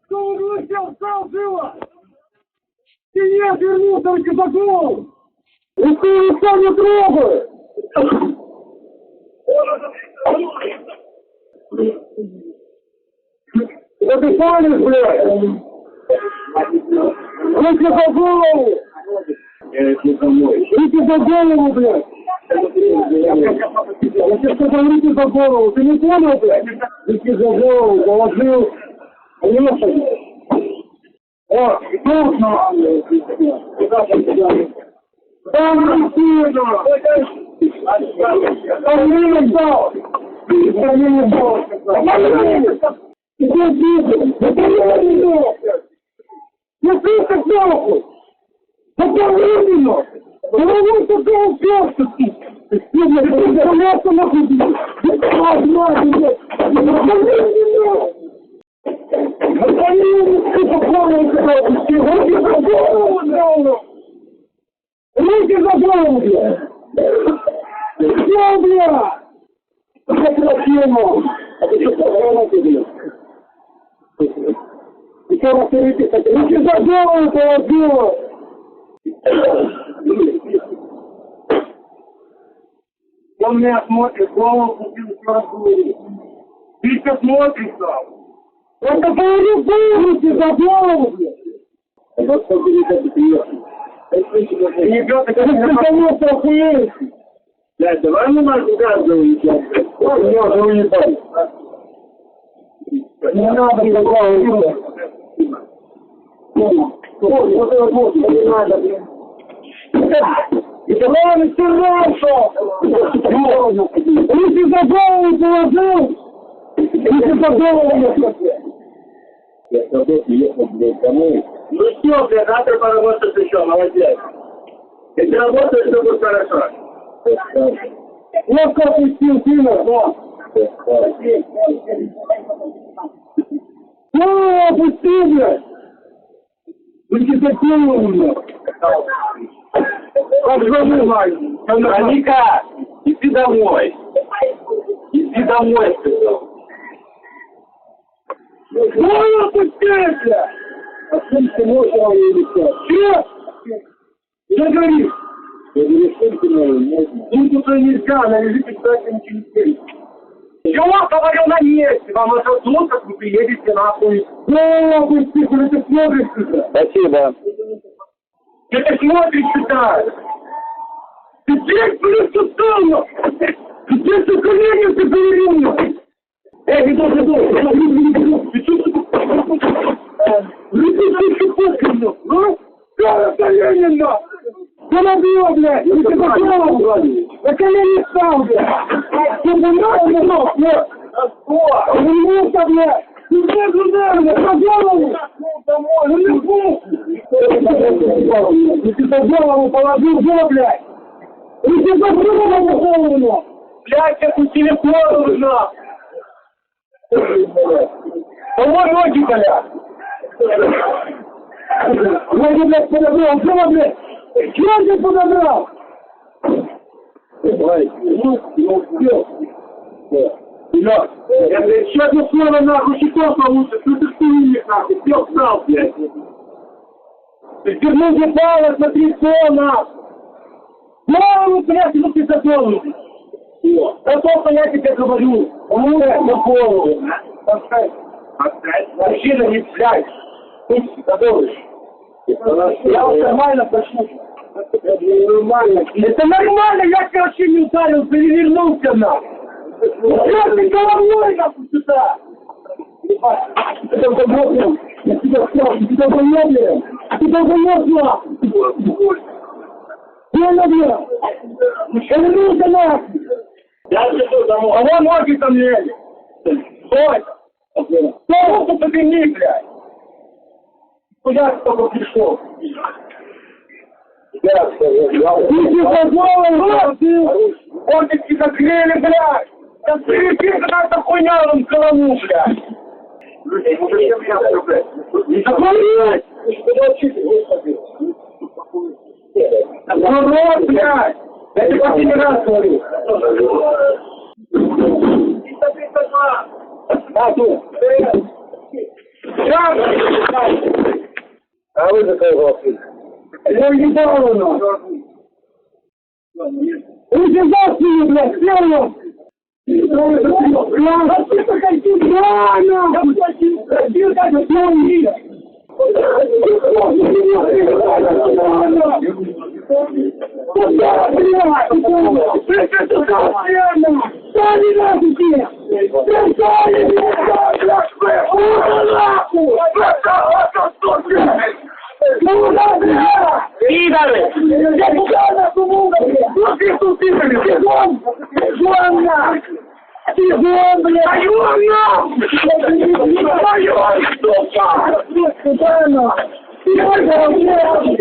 Кто угостил, встал, живо! Ты нет, вернулся, только за голову! Никто не трогает! Да ты палишь, блядь! Руки за голову! Руки за голову, блядь! Я тебе сказал, руки за голову! Ты не понял, блядь? Руки за голову, положил! Понимаешь? О, точно! Там Россия! Там не стал! Иди сюда! Это не стал! Я слышал нахуй! Это временно! Головой такого уперся ты! Ты заставляешься нахуй! Ты нахуй, блядь! Руки за голову, блядь! Что, блядь? Это красиво! А ты что, погромаете, блядь? Еще раз руки за голову положила! Он меня смотрит, голову купил, еще раз говорит. Ты что смотришь там? Это положил руки за голову, блядь! Вот смотри, как ты приехал. Ребята, конечно, охуеешь. Блядь, давай мы нашу газу уезжать. Ой, я уже уебал. Не надо никакого уебала. Вот, не надо, блин. Это ладно, стирался. Руки за голову положил. Руки за голову. Я с тобой приехал, блядь, домой. Ну все, блядь, завтра поработаешь еще, молодец. Если работаешь, все будет хорошо. Вот как пустил сына, да. О, пусти, блядь. Вы не законы, блядь. Как зовут? Аника, иди домой. Иди домой, сказал. Ну, пусти, блядь. А чем ты можешь говорить? Че? Что говоришь? Я говорю, что ты можно? Ну, тут нельзя, она лежит и кстати ничего не стоит. Чего говорю на месте? Вам это тут, как вы приедете нахуй. Ну, вы тихо, ты смотришь сюда. Спасибо. Ты смотришь сюда. Ты здесь, блядь, сустава. Ты здесь на коленях, ты говорил. Иду. Ты что? Ты подкинул, ну? Что расстояние, на? Что набил, блядь? Ты попал, на колени стал, блядь. Ты понимаешь, блядь? Вернулся, блядь. Ты где туда, блядь, по голову? Ну не пусть. Ты по голову положил, где, блядь? Ты по голову, блядь, это телефон нужна. Помой ноги, блядь. Ноги, блядь, подобрал. Чего, блядь? Чего ты подобрал? Давай, не успел. Блядь, я, блядь, еще одно слово, нахуй, щитов получится. Что ты хуйник, нахуй? Все встал, блядь. Ты вернулся пало, смотри, что, нахуй. Голову, блядь, ну ты за голову. Да только я тебе говорю. Блядь, на голову. Поставь. Мужчина, не блядь. Ты задолжишь. Я вот нормально прошу. Это нормально. Это нормально, я тебя вообще не ударил, перевернулся нахуй. Что ты головой нахуй сюда? Ты долбоёб, я тебя сказал, ты долбоёб, ты долбоёб нахуй. Понял, блядь? Перевернулся нахуй. Я иду домой. А вон ноги там лезет. Стой! Что руку подними, блядь? Куда ты только пришел? Иди за голову, Ортики закрыли, блядь! Да перекинь какая-то хуйня вам в голову, блядь! Не закрывай! Куда учиться, господи? Народ, блядь! Я тебе последний раз говорю! 332! Да, тут! А вы за кого голосуете? Я ебал нас. Утилизацию, блядь, сделал! Пидоры! Тигон, блядь! Айон, сука! Тигон, блядь!